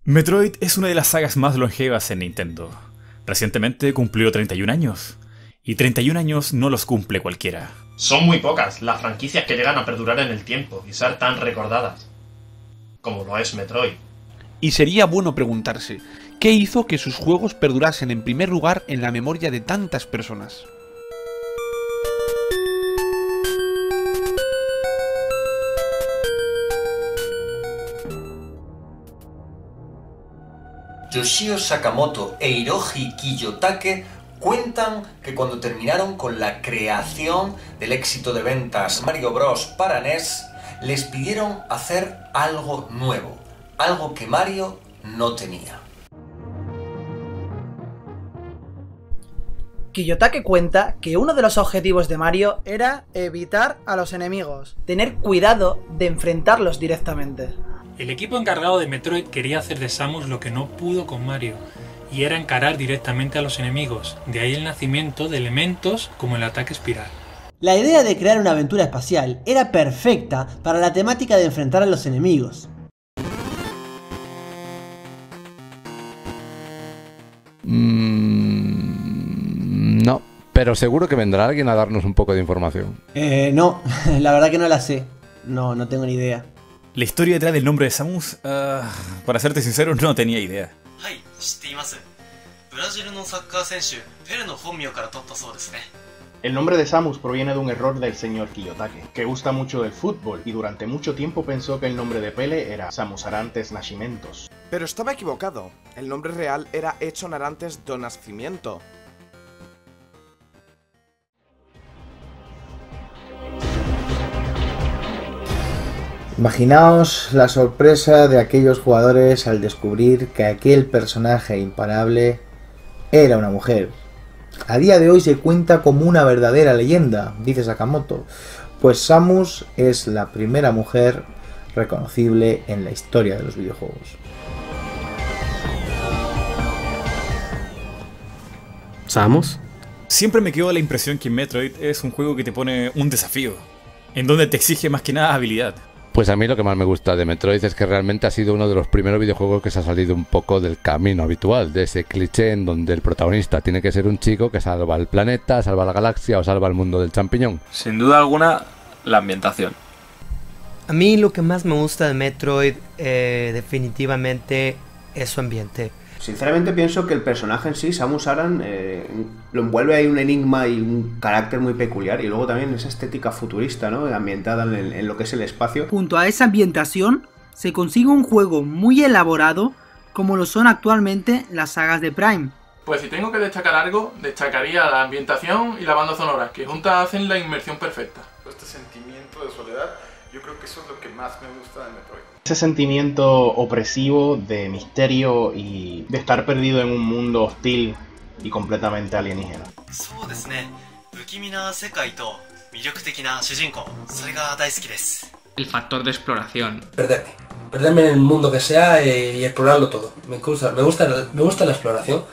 Metroid es una de las sagas más longevas en Nintendo. Recientemente cumplió 31 años. Y 31 años no los cumple cualquiera. Son muy pocas las franquicias que llegan a perdurar en el tiempo y ser tan recordadas como lo es Metroid. Y sería bueno preguntarse, ¿qué hizo que sus juegos perdurasen en primer lugar en la memoria de tantas personas? Yoshio Sakamoto e Hiroji Kiyotake cuentan que cuando terminaron con la creación del éxito de ventas Mario Bros. Para NES, les pidieron hacer algo nuevo, algo que Mario no tenía. Kiyotake cuenta que uno de los objetivos de Mario era evitar a los enemigos, tener cuidado de enfrentarlos directamente. El equipo encargado de Metroid quería hacer de Samus lo que no pudo con Mario, y era encarar directamente a los enemigos, de ahí el nacimiento de elementos como el ataque espiral. La idea de crear una aventura espacial era perfecta para la temática de enfrentar a los enemigos. No, pero seguro que vendrá alguien a darnos un poco de información. No, la verdad que no la sé. No tengo ni idea. La historia detrás del nombre de Samus, para serte sincero, no tenía idea. El nombre de Samus proviene de un error del señor Kiyotake, que gusta mucho del fútbol y durante mucho tiempo pensó que el nombre de Pele era Samus Arantes Nascimento. Pero estaba equivocado, el nombre real era Edson Arantes do Nascimento. Imaginaos la sorpresa de aquellos jugadores al descubrir que aquel personaje imparable era una mujer. A día de hoy se cuenta como una verdadera leyenda, dice Sakamoto, pues Samus es la primera mujer reconocible en la historia de los videojuegos. ¿Samus? Siempre me quedó la impresión que Metroid es un juego que te pone un desafío, en donde te exige más que nada habilidad. Pues a mí lo que más me gusta de Metroid es que realmente ha sido uno de los primeros videojuegos que se ha salido un poco del camino habitual, de ese cliché en donde el protagonista tiene que ser un chico que salva el planeta, salva la galaxia o salva el mundo del champiñón. Sin duda alguna, la ambientación. A mí lo que más me gusta de Metroid definitivamente es su ambiente. Sinceramente pienso que el personaje en sí, Samus Aran, lo envuelve ahí un enigma y un carácter muy peculiar, y luego también esa estética futurista, ¿no? Ambientada en lo que es el espacio. Junto a esa ambientación, se consigue un juego muy elaborado, como lo son actualmente las sagas de Prime. Pues si tengo que destacar algo, destacaría la ambientación y la banda sonora, que juntas hacen la inmersión perfecta. Este sentimiento de soledad, yo creo que eso es lo que más me gusta de Metroid. Ese sentimiento opresivo de misterio y de estar perdido en un mundo hostil y completamente alienígena. El factor de exploración. Perderme en el mundo que sea y explorarlo todo. Me gusta la exploración,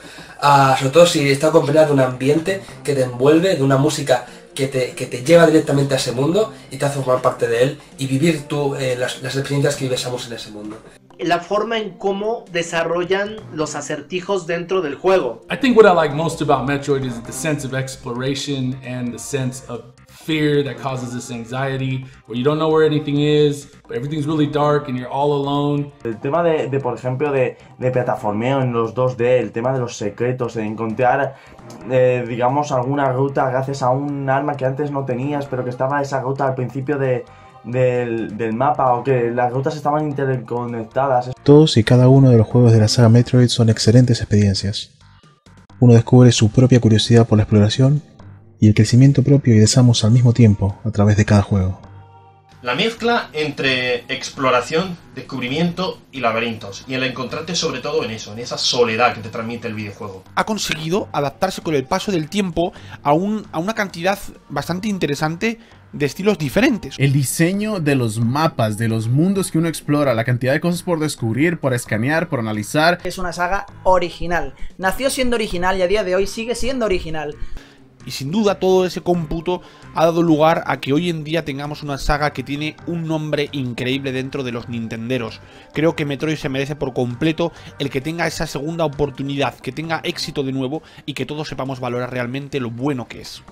sobre todo si está acompañado de un ambiente que te envuelve, de una música que te lleva directamente a ese mundo y te hace formar parte de él y vivir tú las experiencias que vives en ese mundo. La forma en cómo desarrollan los acertijos dentro del juego. I think what I like most about Metroid is the sense of exploration and the sense of fear that causes this anxiety, where you don't know where anything is, but everything's really dark and you're all alone. El tema por ejemplo, de plataformeo en los 2D, el tema de los secretos, de encontrar, digamos, alguna ruta gracias a un arma que antes no tenías, pero que estaba esa ruta al principio del mapa, o que las rutas estaban interconectadas. Todos y cada uno de los juegos de la saga Metroid son excelentes experiencias. Uno descubre su propia curiosidad por la exploración y el crecimiento propio y de Samus al mismo tiempo a través de cada juego. La mezcla entre exploración, descubrimiento y laberintos, y el encontrarte sobre todo en eso, en esa soledad que te transmite el videojuego. Ha conseguido adaptarse con el paso del tiempo a una cantidad bastante interesante de estilos diferentes. El diseño de los mapas, de los mundos que uno explora, la cantidad de cosas por descubrir, por escanear, por analizar. Es una saga original. Nació siendo original y a día de hoy sigue siendo original. Y sin duda todo ese cómputo ha dado lugar a que hoy en día tengamos una saga que tiene un nombre increíble dentro de los nintenderos. Creo que Metroid se merece por completo el que tenga esa segunda oportunidad, que tenga éxito de nuevo y que todos sepamos valorar realmente lo bueno que es.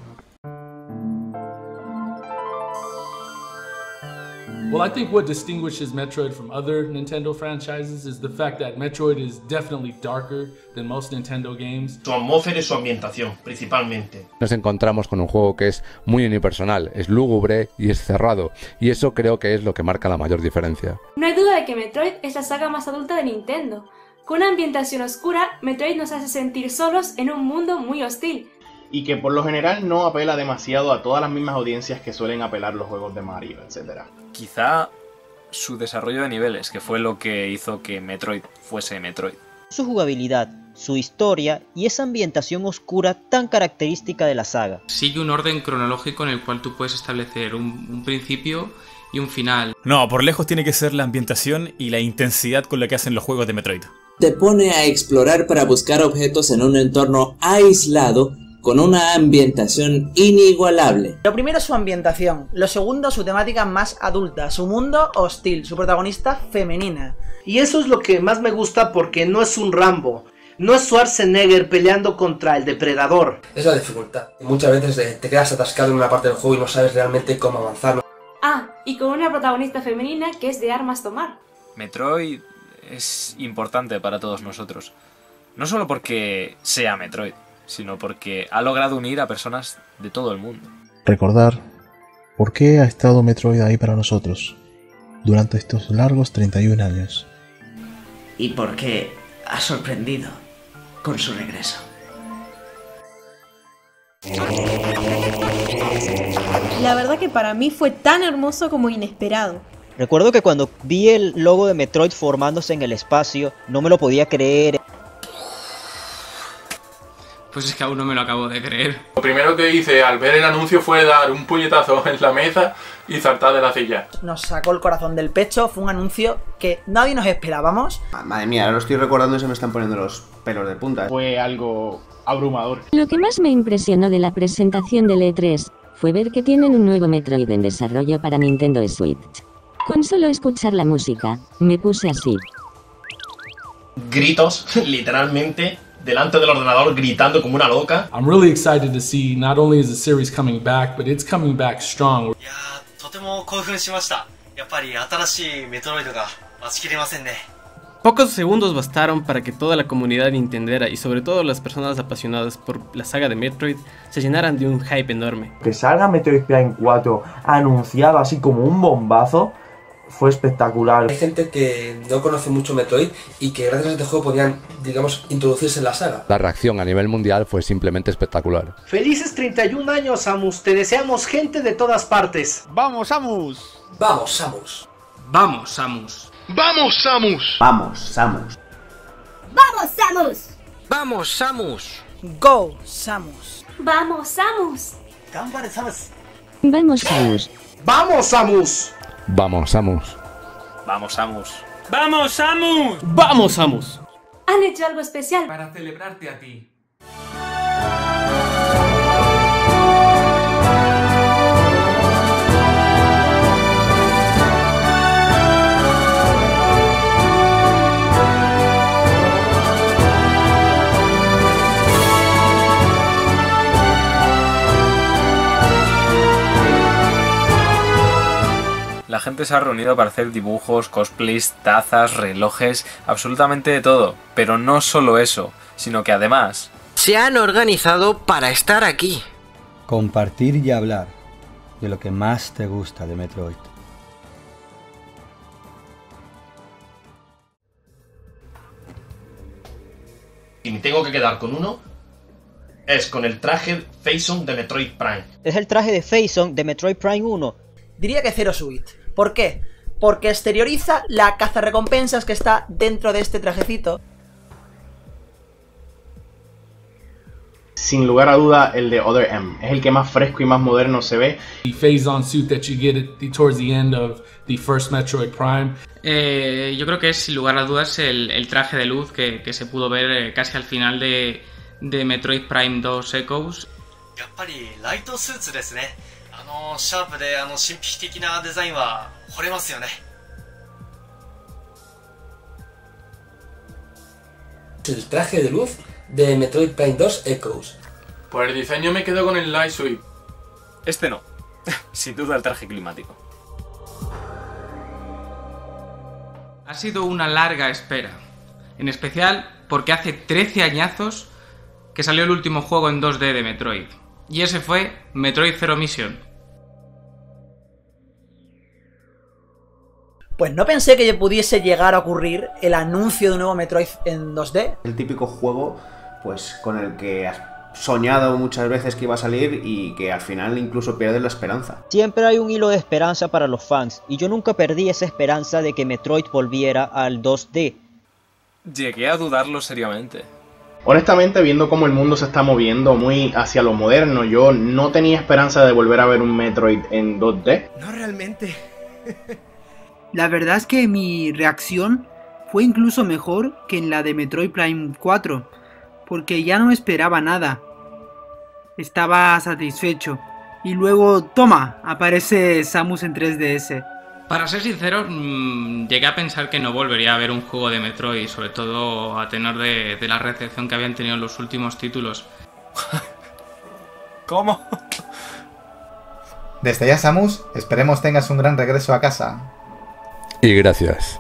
Well, I think what distinguishes Metroid from other Nintendo franchises is the fact that Metroid is definitely darker than most Nintendo games. Su atmósfera y su ambientación, principalmente. Nos encontramos con un juego que es muy unipersonal, es lúgubre y es cerrado, y eso creo que es lo que marca la mayor diferencia. No hay duda de que Metroid es la saga más adulta de Nintendo. Con una ambientación oscura, Metroid nos hace sentir solos en un mundo muy hostil. Y que por lo general no apela demasiado a todas las mismas audiencias que suelen apelar los juegos de Mario, etc. Quizá su desarrollo de niveles, que fue lo que hizo que Metroid fuese Metroid. Su jugabilidad, su historia y esa ambientación oscura tan característica de la saga. Sigue un orden cronológico en el cual tú puedes establecer un principio y un final. No, por lejos tiene que ser la ambientación y la intensidad con la que hacen los juegos de Metroid. Te pone a explorar para buscar objetos en un entorno aislado con una ambientación inigualable. Lo primero es su ambientación, lo segundo su temática más adulta, su mundo hostil, su protagonista femenina. Y eso es lo que más me gusta porque no es un Rambo, no es Schwarzenegger peleando contra el depredador. Es la dificultad. Muchas veces te quedas atascado en una parte del juego y no sabes realmente cómo avanzar. Ah, y con una protagonista femenina que es de armas tomar. Metroid es importante para todos nosotros. No solo porque sea Metroid, sino porque ha logrado unir a personas de todo el mundo. Recordar por qué ha estado Metroid ahí para nosotros durante estos largos 31 años. Y por qué ha sorprendido con su regreso. La verdad que para mí fue tan hermoso como inesperado. Recuerdo que cuando vi el logo de Metroid formándose en el espacio, no me lo podía creer. Pues es que aún no me lo acabo de creer. Lo primero que hice al ver el anuncio fue dar un puñetazo en la mesa y saltar de la silla. Nos sacó el corazón del pecho, fue un anuncio que nadie nos esperábamos. Madre mía, ahora lo estoy recordando y se me están poniendo los pelos de punta. Fue algo abrumador. Lo que más me impresionó de la presentación del E3 fue ver que tienen un nuevo Metroid en desarrollo para Nintendo Switch. Con solo escuchar la música, me puse así. Gritos, literalmente, delante del ordenador gritando como una loca. I'm really excited to see not only is the series coming back, but it's coming back strong. とても興奮しました。やっぱり新しいメトロイドが待ちきれませんね。 Pocos segundos bastaron para que toda la comunidad nintendera y sobre todo las personas apasionadas por la saga de Metroid se llenaran de un hype enorme. Que salga Metroid Prime 4 anunciado así como un bombazo fue espectacular. Hay gente que no conoce mucho Metroid y que gracias a este juego podían, digamos, introducirse en la saga. La reacción a nivel mundial fue simplemente espectacular. Felices 31 años, Samus. Te deseamos gente de todas partes. ¡Vamos, Samus! ¡Vamos, Samus! ¡Vamos, Samus! ¡Vamos, Samus! ¡Vamos, Samus! ¡Vamos, Samus! ¡Vamos, Samus! ¡Go, Samus! ¡Vamos, Samus! ¡Gambare, Samus! ¡Vamos, Samus! ¡Vamos, Samus! Vamos, Samus. Vamos, Samus. ¡Vamos, Samus! ¡Vamos, Samus! Han hecho algo especial para celebrarte a ti. La gente se ha reunido para hacer dibujos, cosplays, tazas, relojes, absolutamente de todo. Pero no solo eso, sino que además se han organizado para estar aquí. Compartir y hablar de lo que más te gusta de Metroid. Si me tengo que quedar con uno, es con el traje Phazon de Metroid Prime. Es el traje de Phazon de Metroid Prime 1. Diría que Zero Suit. ¿Por qué? Porque exterioriza la cazarrecompensas que está dentro de este trajecito. Sin lugar a duda, el de Other M es el que más fresco y más moderno se ve. The Phazon suit that you get towards the end of the first Metroid Prime. Yo creo que es, sin lugar a dudas, el traje de luz que se pudo ver casi al final de Metroid Prime 2 Echoes. やっぱりライトスーツですね。シャープで神秘的なデザインは惚れますよね。El traje de luz de Metroid Prime 2 Echoes. Por el diseño me quedo con el Light Sweep. Este no. Sin duda el traje climático. Ha sido una larga espera. En especial porque hace 13 añazos que salió el último juego en 2D de Metroid. Y ese fue Metroid Zero Mission. Pues no pensé que pudiese llegar a ocurrir el anuncio de un nuevo Metroid en 2D. El típico juego, pues, con el que has soñado muchas veces que iba a salir y que al final incluso pierdes la esperanza. Siempre hay un hilo de esperanza para los fans, y yo nunca perdí esa esperanza de que Metroid volviera al 2D. Llegué a dudarlo seriamente. Honestamente, viendo cómo el mundo se está moviendo muy hacia lo moderno, yo no tenía esperanza de volver a ver un Metroid en 2D. No realmente. La verdad es que mi reacción fue incluso mejor que en la de Metroid Prime 4, porque ya no esperaba nada. Estaba satisfecho. Y luego, toma, aparece Samus en 3DS. Para ser sincero, llegué a pensar que no volvería a ver un juego de Metroid, sobre todo a tenor de la recepción que habían tenido los últimos títulos. ¿Cómo? Desde ya, Samus, esperemos tengas un gran regreso a casa. Y gracias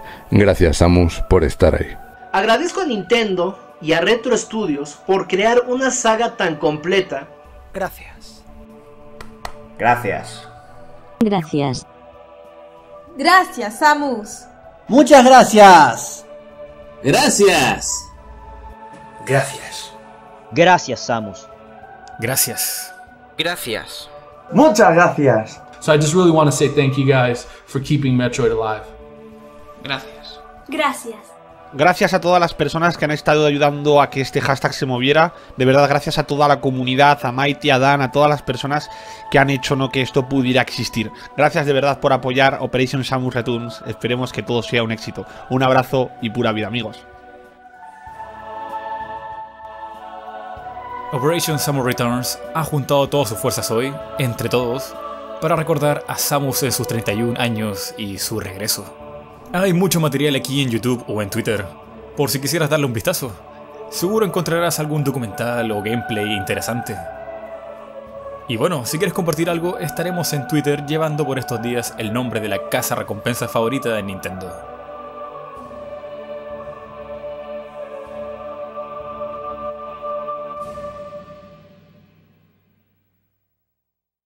Samus por estar ahí. Agradezco a Nintendo y a Retro Studios por crear una saga tan completa. Gracias. Gracias. Gracias. Gracias, Samus. Muchas gracias. Gracias. Gracias. Gracias, Samus. Gracias. Gracias. Muchas gracias. So I just really want to say thank you guys for keeping Metroid alive. Gracias. Gracias. Gracias a todas las personas que han estado ayudando a que este hashtag se moviera. De verdad, gracias a toda la comunidad, a Mighty, a Dan, a todas las personas que han hecho que esto pudiera existir. Gracias de verdad por apoyar Operation Samus Returns. Esperemos que todo sea un éxito. Un abrazo y pura vida, amigos. Operation Samus Returns ha juntado todas sus fuerzas hoy, entre todos, para recordar a Samus en sus 31 años y su regreso. Hay mucho material aquí en YouTube o en Twitter, por si quisieras darle un vistazo. Seguro encontrarás algún documental o gameplay interesante. Y bueno, si quieres compartir algo, estaremos en Twitter llevando por estos días el nombre de la casa recompensa favorita de Nintendo.